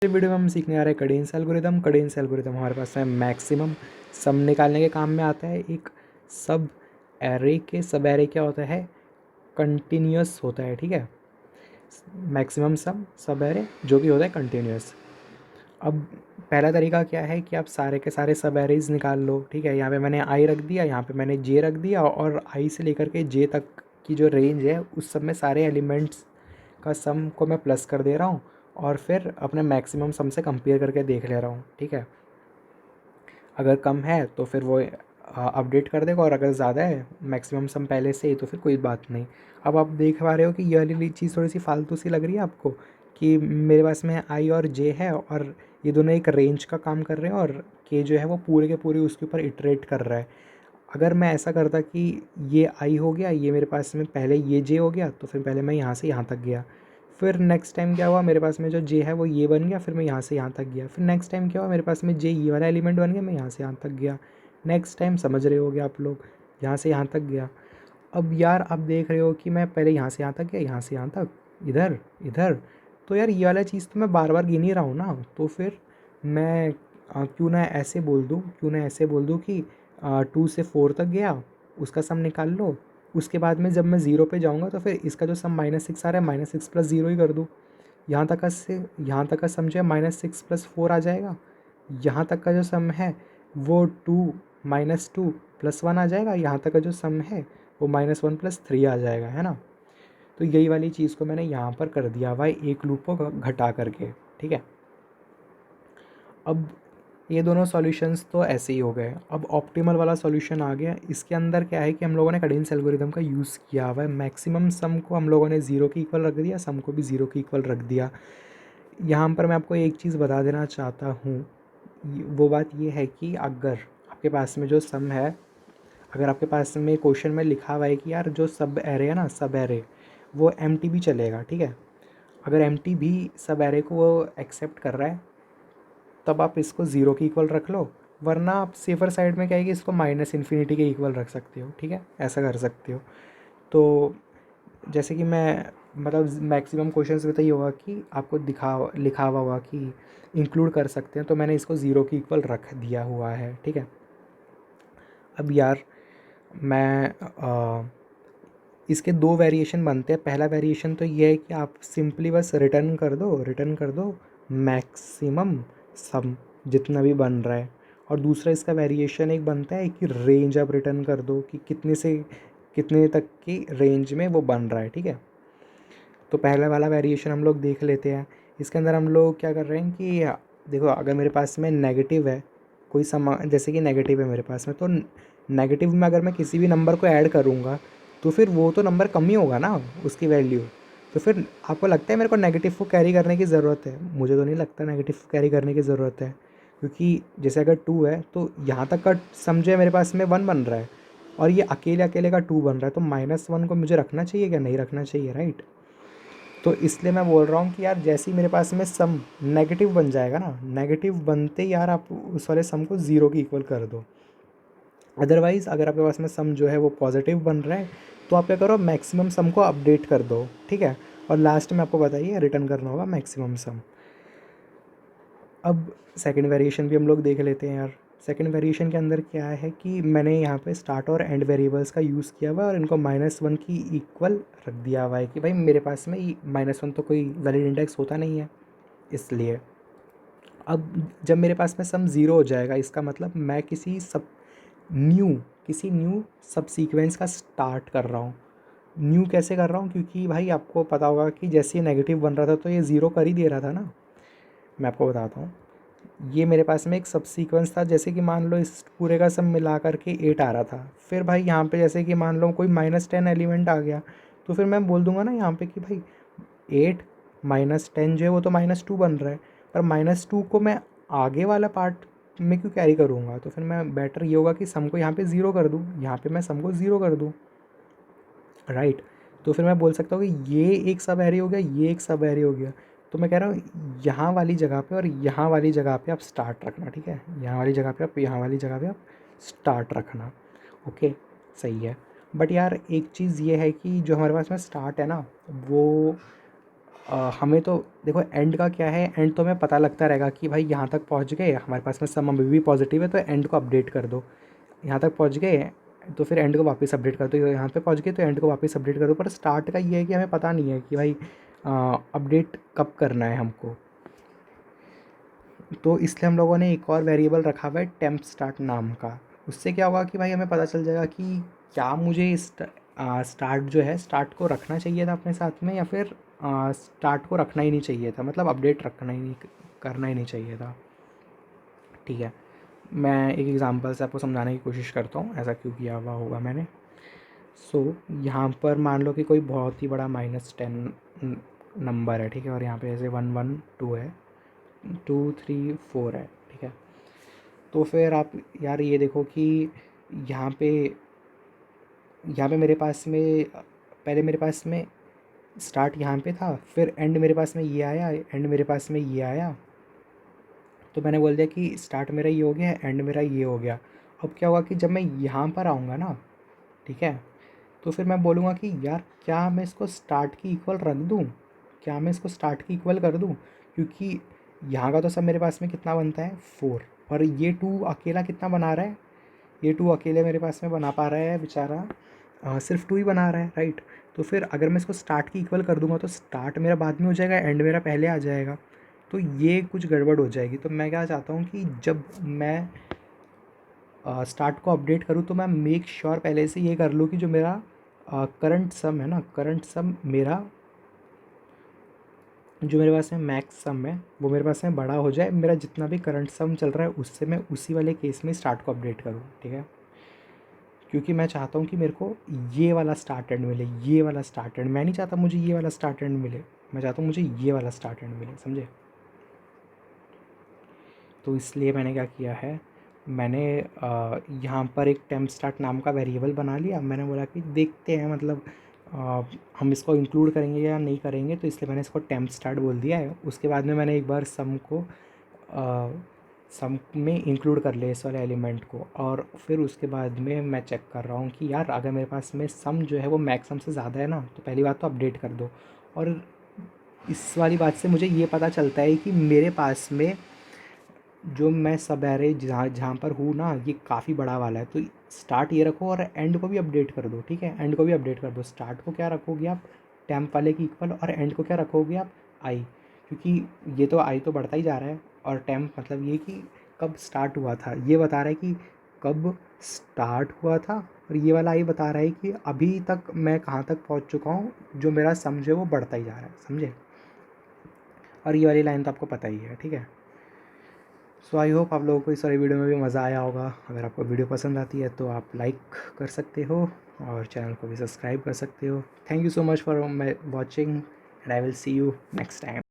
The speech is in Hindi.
इस वीडियो में हम सीखने आ रहे हैं कडेंस एल्गोरिदम। कडेंस एल्गोरिदम हमारे पास है मैक्सिमम सम निकालने के काम में आता है। एक सब एरे के सब एरे क्या होता है, कंटिन्यूस होता है। ठीक है, मैक्सिमम सम सब एरे जो कि होता है कंटिन्यूस। अब पहला तरीका क्या है कि आप सारे के सारे सब एरेज निकाल लो। ठीक है, यहाँ पे मैंने आई रख दिया, यहाँ पे मैंने जे रख दिया और आई से लेकर के जे तक की जो रेंज है उस सब में सारे एलिमेंट्स का सम को मैं प्लस कर दे रहा हूँ और फिर अपने मैक्सिमम सम से कंपेयर करके देख ले रहा हूँ। ठीक है, अगर कम है तो फिर वो अपडेट कर देगा और अगर ज़्यादा है मैक्सिमम सम पहले से ही तो फिर कोई बात नहीं। अब आप देख पा रहे हो कि ये वाली चीज़ थोड़ी सी फालतू सी लग रही है आपको कि मेरे पास में आई और जे है और ये दोनों एक रेंज का काम कर रहे हैं और के जो है वो पूरे के पूरे उसके ऊपर इटरेट कर रहा है। अगर मैं ऐसा करता कि ये आई हो गया, ये मेरे पास में पहले ये जे हो गया, तो फिर पहले मैं यहाँ से यहाँ तक गया। फिर नेक्स्ट टाइम क्या हुआ, मेरे पास में जो जे है वो ये बन गया, फिर मैं यहाँ से यहाँ तक गया। फिर नेक्स्ट टाइम क्या हुआ, मेरे पास में जे ये वाला एलिमेंट बन गया, मैं यहाँ से यहाँ तक गया। नेक्स्ट टाइम समझ रहे होगे आप लोग, यहाँ से यहाँ तक गया। अब यार आप देख रहे हो कि मैं पहले यहाँ से यहाँ तक गया, यहाँ से यहाँ तक, इधर इधर। तो यार ये वाला चीज़ तो मैं बार बार गिन ही रहा हूँ ना, तो फिर मैं क्यों ना ऐसे बोल दूँ, कि 2 से 4 तक गया, उसका सम निकाल लो। उसके बाद में जब मैं ज़ीरो पे जाऊँगा तो फिर इसका जो सम -6 आ रहा है -6 + 0 ही कर दूँ। यहाँ तक का सम जो है -6 + 4 आ जाएगा। यहाँ तक का जो सम है वो 2 -2 + 1 आ जाएगा। यहाँ तक का जो सम है वो -1 + 3 आ जाएगा, है ना। तो यही वाली चीज़ को मैंने यहाँ पर कर दिया हुआ है एक लूप को घटा करके। ठीक है, अब ये दोनों सॉल्यूशंस तो ऐसे ही हो गए। अब ऑप्टिमल वाला सॉल्यूशन आ गया। इसके अंदर क्या है कि हम लोगों ने कडेंस एल्गोरिदम का यूज़ किया हुआ है। मैक्सिमम सम को हम लोगों ने 0 के इक्वल रख दिया, सम को भी 0 के इक्वल रख दिया। यहाँ पर मैं आपको एक चीज़ बता देना चाहता हूँ, वो बात ये है कि अगर आपके पास में जो सम है, अगर आपके पास में क्वेश्चन में लिखा हुआ है कि यार जो सब एरे है ना, सब एरे वो एम्प्टी भी चलेगा। ठीक है, अगर एम्प्टी भी सब एरे को वो एक्सेप्ट कर रहा है तब आप इसको ज़ीरो के इक्वल रख लो, वरना आप सेफ़र साइड में क्या है कि इसको -इन्फिनिटी के इक्वल रख सकते हो। ठीक है, ऐसा कर सकते हो। तो जैसे कि मैं मतलब मैक्सिमम क्वेश्चंस में तो ये होगा कि आपको लिखा हुआ होगा कि इंक्लूड कर सकते हैं, तो मैंने इसको ज़ीरो के इक्वल रख दिया हुआ है। ठीक है, अब यार मैं इसके दो वेरिएशन बनते हैं। पहला वेरिएशन तो ये है कि आप सिंपली बस रिटर्न कर दो मैक्सिमम सम जितना भी बन रहा है। और दूसरा इसका वेरिएशन एक बनता है कि रेंज आप रिटर्न कर दो कि कितने से कितने तक की रेंज में वो बन रहा है। ठीक है, तो पहला वाला वेरिएशन हम लोग देख लेते हैं। इसके अंदर हम लोग क्या कर रहे हैं कि देखो, अगर मेरे पास में नेगेटिव है कोई सम, जैसे कि नेगेटिव है मेरे पास में, तो नेगेटिव में अगर मैं किसी भी नंबर को ऐड करूँगा तो फिर वो तो नंबर कम ही होगा ना उसकी वैल्यू। तो फिर आपको लगता है मेरे को नेगेटिव को कैरी करने की ज़रूरत है? मुझे तो नहीं लगता नेगेटिव को कैरी करने की ज़रूरत है, क्योंकि जैसे अगर 2 है तो यहाँ तक का सम जो है मेरे पास में 1 बन रहा है और ये अकेले अकेले का 2 बन रहा है, तो -1 को मुझे रखना चाहिए क्या? नहीं रखना चाहिए, राइट। तो इसलिए मैं बोल रहा हूँ कि यार जैसे ही मेरे पास में सम नेगेटिव बन जाएगा ना, नेगेटिव बनते ही यार आप उस वाले सम को ज़ीरो की इक्वल कर दो। अदरवाइज़ अगर आपके पास में सम जो है वो पॉजिटिव बन रहा है तो आप क्या करो, मैक्सिमम सम को अपडेट कर दो। ठीक है, और लास्ट में आपको बताइए रिटर्न करना होगा मैक्सिमम सम। अब सेकंड वेरिएशन भी हम लोग देख लेते हैं यार। सेकंड वेरिएशन के अंदर क्या है कि मैंने यहाँ पे स्टार्ट और एंड वेरिएबल्स का यूज़ किया हुआ है और इनको -1 की इक्वल रख दिया हुआ है कि भाई मेरे पास में -1 तो कोई वैलिड इंडेक्स होता नहीं है, इसलिए। अब जब मेरे पास में सम ज़ीरो हो जाएगा, इसका मतलब मैं न्यू किसी न्यू सब सीक्वेंस का स्टार्ट कर रहा हूँ। न्यू कैसे कर रहा हूँ, क्योंकि भाई आपको पता होगा कि जैसे ही नेगेटिव बन रहा था तो ये ज़ीरो कर ही दे रहा था ना। मैं आपको बताता हूँ, ये मेरे पास में एक सब सीक्वेंस था, जैसे कि मान लो इस पूरे का सब मिला करके 8 आ रहा था। फिर भाई यहाँ पे जैसे कि मान लो कोई -10 एलिमेंट आ गया, तो फिर मैं बोल दूंगा ना यहाँ पे कि भाई 8 -10 जो है वो तो -2 बन रहा है, पर -2 को मैं आगे वाला पार्ट में क्यों कैरी करूँगा? तो फिर मैं बेटर ये होगा कि सम को यहाँ पे ज़ीरो कर दूँ, यहाँ पे मैं सम को ज़ीरो कर दूँ, राइट। तो फिर मैं बोल सकता हूँ कि ये एक सब एरे हो गया, ये एक सब एरे हो गया। तो मैं कह रहा हूँ यहाँ वाली जगह पे और यहाँ वाली जगह पे आप स्टार्ट रखना। ठीक है, यहाँ वाली जगह पे आप, यहाँ वाली जगह पे आप स्टार्ट रखना। ओके, सही है। बट यार एक चीज़ ये है कि जो हमारे पास में स्टार्ट है ना, वो हमें तो देखो एंड का क्या है, एंड तो हमें पता लगता रहेगा कि भाई यहाँ तक पहुँच गए, हमारे पास में सम अभी भी पॉजिटिव है तो एंड को अपडेट कर दो, यहाँ तक पहुँच गए तो फिर एंड को वापस अपडेट कर दो, यहाँ पे पहुँच गए तो एंड को वापस अपडेट कर दो। पर स्टार्ट का ये है कि हमें पता नहीं है कि भाई अपडेट कब करना है हमको। तो इसलिए हम लोगों ने एक और वेरिएबल रखा हुआ है टेम्प स्टार्ट नाम का। उससे क्या होगा कि भाई हमें पता चल जाएगा कि क्या मुझे स्टार्ट जो है, स्टार्ट को रखना चाहिए था अपने साथ में, या फिर स्टार्ट को रखना ही नहीं चाहिए था, मतलब अपडेट रखना ही नहीं, करना ही नहीं चाहिए था। ठीक है, मैं एक एग्ज़ाम्पल से आपको समझाने की कोशिश करता हूँ ऐसा क्यों किया हुआ होगा मैंने। यहाँ पर मान लो कि कोई बहुत ही बड़ा -10 नंबर है, ठीक है, और यहाँ पे ऐसे 1 1 2 है, 2 3 4 है, ठीक है। तो फिर आप यार ये देखो कि यहाँ पे यहाँ पे मेरे पास में पहले मेरे पास में स्टार्ट यहाँ पे था, फिर एंड मेरे पास में ये आया, एंड मेरे पास में ये आया। तो मैंने बोल दिया कि स्टार्ट मेरा ये हो गया, एंड मेरा ये हो गया। अब क्या होगा कि जब मैं यहाँ पर आऊँगा ना, ठीक है, तो फिर मैं बोलूँगा कि यार क्या मैं इसको स्टार्ट की इक्वल रख दूँ, क्या मैं इसको स्टार्ट की इक्वल कर दूँ, क्योंकि यहाँ का तो सब मेरे पास में कितना बनता है 4, और ये 2 अकेला कितना बना रहा है, ये 2 अकेले मेरे पास में बना पा रहा है बेचारा, सिर्फ 2 ही बना रहा है, राइट। तो फिर अगर मैं इसको स्टार्ट की इक्वल कर दूंगा तो स्टार्ट मेरा बाद में हो जाएगा, एंड मेरा पहले आ जाएगा, तो ये कुछ गड़बड़ हो जाएगी। तो मैं क्या चाहता हूँ कि जब मैं स्टार्ट को अपडेट करूँ तो मैं मेक श्योर पहले से ये कर लूँ कि जो मेरा करंट सम है ना, करंट सम मेरा जो मेरे पास में मैक्स सम है वो मेरे पास में बड़ा हो जाए, मेरा जितना भी करंट सम चल रहा है उससे मैं उसी वाले केस में स्टार्ट को अपडेट करूँ, ठीक है। क्योंकि मैं चाहता हूँ कि मेरे को ये वाला स्टार्ट एंड मिले, ये वाला स्टार्ट एंड, मैं नहीं चाहता मुझे ये वाला स्टार्ट एंड मिले, मैं चाहता हूँ मुझे ये वाला स्टार्ट एंड मिले, समझे। तो इसलिए मैंने क्या किया है, मैंने यहाँ पर एक टेम्प स्टार्ट नाम का वेरिएबल बना लिया। मैंने बोला कि देखते हैं मतलब हम इसको इंक्लूड करेंगे या नहीं करेंगे, तो इसलिए मैंने इसको टेम्प स्टार्ट बोल दिया है। उसके बाद में मैंने एक बार सम को सम में इंक्लूड कर लिया इस वाले एलिमेंट को, और फिर उसके बाद में मैं चेक कर रहा हूँ कि यार अगर मेरे पास में सम जो है वो मैक्स सम से ज़्यादा है ना, तो पहली बात तो अपडेट कर दो। और इस वाली बात से मुझे ये पता चलता है कि मेरे पास में जो मैं सब एरे जहाँ जहाँ पर हूँ ना, ये काफ़ी बड़ा वाला है, तो स्टार्ट ये रखो और एंड को भी अपडेट कर दो, ठीक है, एंड को भी अपडेट कर दो। स्टार्ट को क्या रखोगे आप, टेम्प वाले की इक्वल, और एंड को क्या रखोगे आप, आई, क्योंकि ये तो आई तो बढ़ता ही जा रहा है, और टेम्प मतलब ये कि कब स्टार्ट हुआ था, ये बता रहा है कि कब स्टार्ट हुआ था, और ये वाला आई बता रहा है कि अभी तक मैं कहाँ तक पहुँच चुका हूँ, जो मेरा समझे वो बढ़ता ही जा रहा है, समझे। और ये वाली लाइन तो आपको पता ही है, ठीक है। सो आई होप आप लोगों को इस वाली वीडियो में भी मज़ा आया होगा। अगर आपको वीडियो पसंद आती है तो आप लाइक कर सकते हो और चैनल को भी सब्सक्राइब कर सकते हो। Thank you so much for watching and I will see you next time.